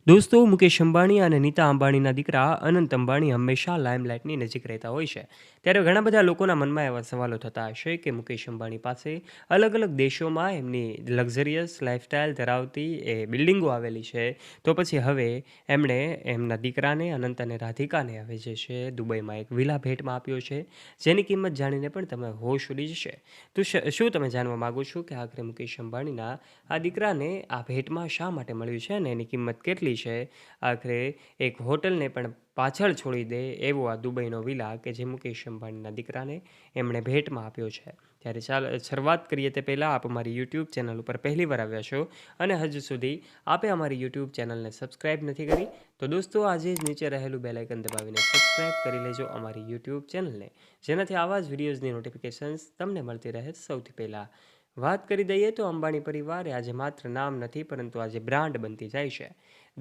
દોસ્તો, મુકેશ અંબાણી અને નીતા અંબાણીના દીકરા અનંત અંબાણી હંમેશા લાઇમલાઇટની નજીક રહેતા હોય છે. ત્યારે ઘણા બધા લોકોના મનમાં એવા સવાલો થતા હશે કે મુકેશ અંબાણી પાસે અલગ અલગ દેશોમાં એમની લક્ઝરિયસ લાઇફસ્ટાઇલ ધરાવતી એ બિલ્ડિંગો આવેલી છે. તો પછી હવે એમણે એમના દીકરાને અનંત અને રાધિકાને હવે જે છે દુબઈમાં એક વિલા ભેટમાં આપ્યો છે, જેની કિંમત જાણીને પણ તમે હોશ ઉડી જશે. તો શું તમે જાણવા માગો છો કે આખરે મુકેશ અંબાણીના આ દીકરાને આ ભેટમાં શા માટે મળ્યું છે અને એની કિંમત કેટલી છે? આખરે એક હોટલને પણ પાછળ છોડી દે એવો આ દુબઈનો વિલા કે જે મુકેશ અંબાણીના દીકરાને એમણે ભેટમાં આપ્યો છે. ત્યારે શરૂઆત કરીએ તે પહેલાં આપ અમારી યુટ્યુબ ચેનલ ઉપર પહેલીવાર આવ્યા છો અને હજુ સુધી આપે અમારી યુટ્યુબ ચેનલને સબસ્ક્રાઈબ નથી કરી, તો દોસ્તો આજે જ નીચે રહેલું બેલ આઇકન દબાવીને સબસ્ક્રાઈબ કરી લેજો અમારી યુટ્યુબ ચેનલને, જેનાથી આવા જ વિડીયોઝની નોટિફિકેશન્સ તમને મળતી રહે સૌથી પહેલાં. વાત કરી દઈએ તો અંબાણી પરિવારે આજે માત્ર નામ નથી પરંતુ આજે બ્રાન્ડ બનતી જાય છે.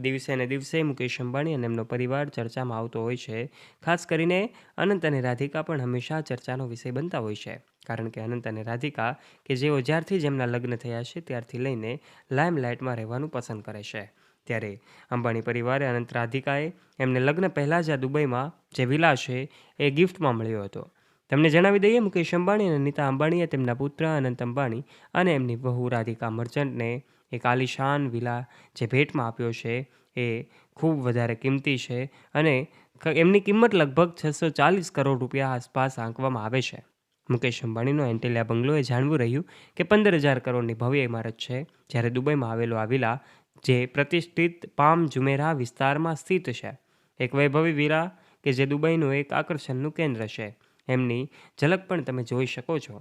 દિવસે ને દિવસે મુકેશ અંબાણી અને એમનો પરિવાર ચર્ચામાં આવતો હોય છે. ખાસ કરીને અનંત અને રાધિકા પણ હંમેશા ચર્ચાનો વિષય બનતા હોય છે, કારણ કે અનંત અને રાધિકા કે જેઓ જ્યારથી જ એમના લગ્ન થયા છે ત્યારથી લઈને લાઇમલાઇટમાં રહેવાનું પસંદ કરે છે. ત્યારે અંબાણી પરિવારે અનંત રાધિકાએ એમને લગ્ન પહેલાં જ આ દુબઈમાં જે વિલા છે એ ગિફ્ટમાં મળ્યો હતો. તમને જણાવી દઈએ, મુકેશ અંબાણી અને નીતા અંબાણીએ તેમના પુત્ર અનંત અંબાણી અને એમની વહુ રાધિકા મર્ચન્ટને એક આલિશાન વિલા જે ભેટમાં આપ્યો છે એ ખૂબ વધારે કિંમતી છે અને એમની કિંમત લગભગ 640 કરોડ રૂપિયા આસપાસ આંકવામાં આવે છે. મુકેશ અંબાણીનો એન્ટિલિયા બંગલો એ જાણવું રહ્યું કે 15,000 કરોડની ભવ્ય ઇમારત છે, જ્યારે દુબઈમાં આવેલો આ વિલા જે પ્રતિષ્ઠિત પામ જુમેરા વિસ્તારમાં સ્થિત છે, એક વૈભવી વિલા કે જે દુબઈનું એક આકર્ષણનું કેન્દ્ર છે. એમની ઝલક પણ તમે જોઈ શકો છો.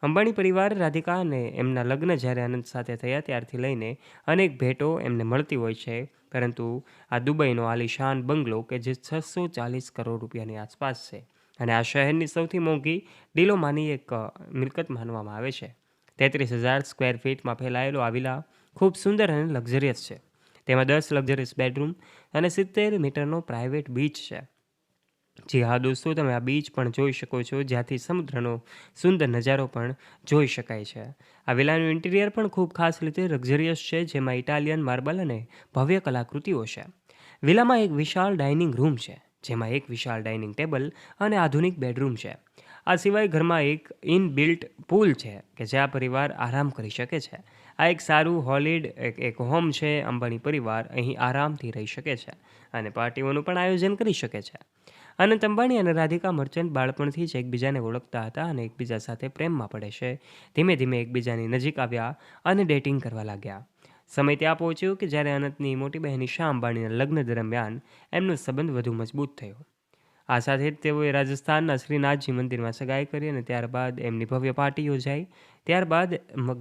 અંબાણી પરિવાર રાધિકા અને એમના લગ્ન જ્યારે અનંત સાથે થયા ત્યારથી લઈને અનેક ભેટો એમને મળતી હોય છે, પરંતુ આ દુબઈનો આલિશાન બંગલો કે જે 640 કરોડ રૂપિયાની આસપાસ છે અને આ શહેરની સૌથી મોંઘી ડીલોમાંની એક મિલકત માનવામાં આવે છે. 33,000 સ્ક્વેર ફીટમાં ફેલાયેલો આ વિલા ખૂબ સુંદર અને લક્ઝરિયસ છે. તેમાં 10 લક્ઝરિયસ બેડરૂમ અને 70 મીટરનો પ્રાઇવેટ બીચ છે. જી હા દોસ્તો, તમે આ બીચ પણ જોઈ શકો છો, જ્યાંથી સમુદ્રનો સુંદર નજારો પણ જોઈ શકાય છે. આ વિલાનું ઇન્ટિરિયર પણ ખૂબ ખાસ રીતે લક્ઝરિયસ છે, જેમાં ઇટાલિયન માર્બલ અને ભવ્ય કલાકૃતિઓ છે. વિલામાં એક વિશાળ ડાઇનિંગ રૂમ છે, જેમાં એક વિશાળ ડાઇનિંગ ટેબલ અને આધુનિક બેડરૂમ છે. આ સિવાય ઘરમાં એક ઇનબિલ્ટ પૂલ છે કે જ્યાં પરિવાર આરામ કરી શકે છે. આ એક સારું એક હોમ છે. અંબાણી પરિવાર અહીં આરામથી રહી શકે છે અને પાર્ટીઓનું પણ આયોજન કરી શકે છે. અનંત અંબાણી અને રાધિકા મર્ચન્ટ બાળપણથી જ એકબીજાને ઓળખતા હતા અને એકબીજા સાથે પ્રેમમાં પડે છે. ધીમે ધીમે એકબીજાની નજીક આવ્યા અને ડેટિંગ કરવા લાગ્યા. સમય ત્યાં પહોંચ્યો કે જ્યારે અનંતની મોટી બહેન ઈશા અંબાણીના લગ્ન દરમિયાન એમનો સંબંધ વધુ મજબૂત થયો. આ સાથે જ તેઓએ રાજસ્થાનના શ્રીનાથજી મંદિરમાં સગાઈ કરી અને ત્યારબાદ એમની ભવ્ય પાર્ટી યોજાઈ. ત્યારબાદ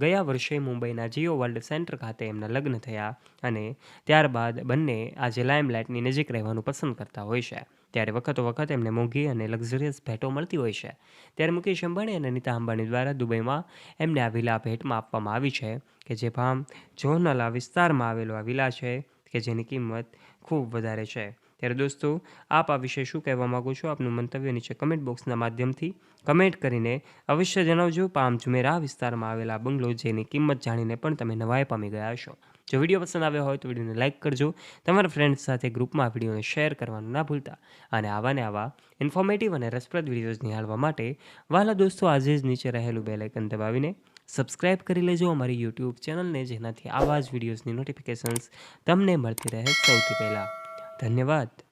ગયા વર્ષે મુંબઈના જીઓ વર્લ્ડ સેન્ટર ખાતે એમના લગ્ન થયા અને ત્યારબાદ બંને આજે લાઇમલાઇટની નજીક રહેવાનું પસંદ કરતા હોય છે. ત્યારે વખત એમને મોંઘી અને લક્ઝરિયસ ભેટો મળતી હોય છે. ત્યારે મુકેશ અંબાણી અને નીતા અંબાણી દ્વારા દુબઈમાં એમને આ વિલા ભેટમાં આપવામાં આવી છે કે જે ભામ જોહનલા વિસ્તારમાં આવેલો આ વિલા છે કે જેની કિંમત ખૂબ વધારે છે. ત્યારે દોસ્તો, આપ આ વિશે શું કહેવા માગો છો? આપનું મંતવ્ય નીચે કમેન્ટ બોક્સના માધ્યમથી કમેન્ટ કરીને અવશ્ય જણાવજો. પામ જુમેરા વિસ્તારમાં આવેલા બંગલો જેની કિંમત જાણીને પણ તમે નવાઈ પામી ગયા હશો. જો વિડીયો પસંદ આવ્યો હોય તો વિડીયોને લાઇક કરજો, તમારા ફ્રેન્ડ્સ સાથે ગ્રુપમાં વિડીયોને શેર કરવાનું ના ભૂલતા અને આવા ઇન્ફોર્મેટિવ અને રસપ્રદ વિડીયોઝ નિહાળવા માટે વહાલા દોસ્તો આજે જ નીચે રહેલું બેલ આઇકન દબાવીને સબસ્ક્રાઇબ કરી લેજો અમારી યુટ્યુબ ચેનલને, જેનાથી આવા જ વિડીયોઝની નોટિફિકેશન્સ તમને મળતી રહે સૌથી પહેલાં. ધન્યવાદ.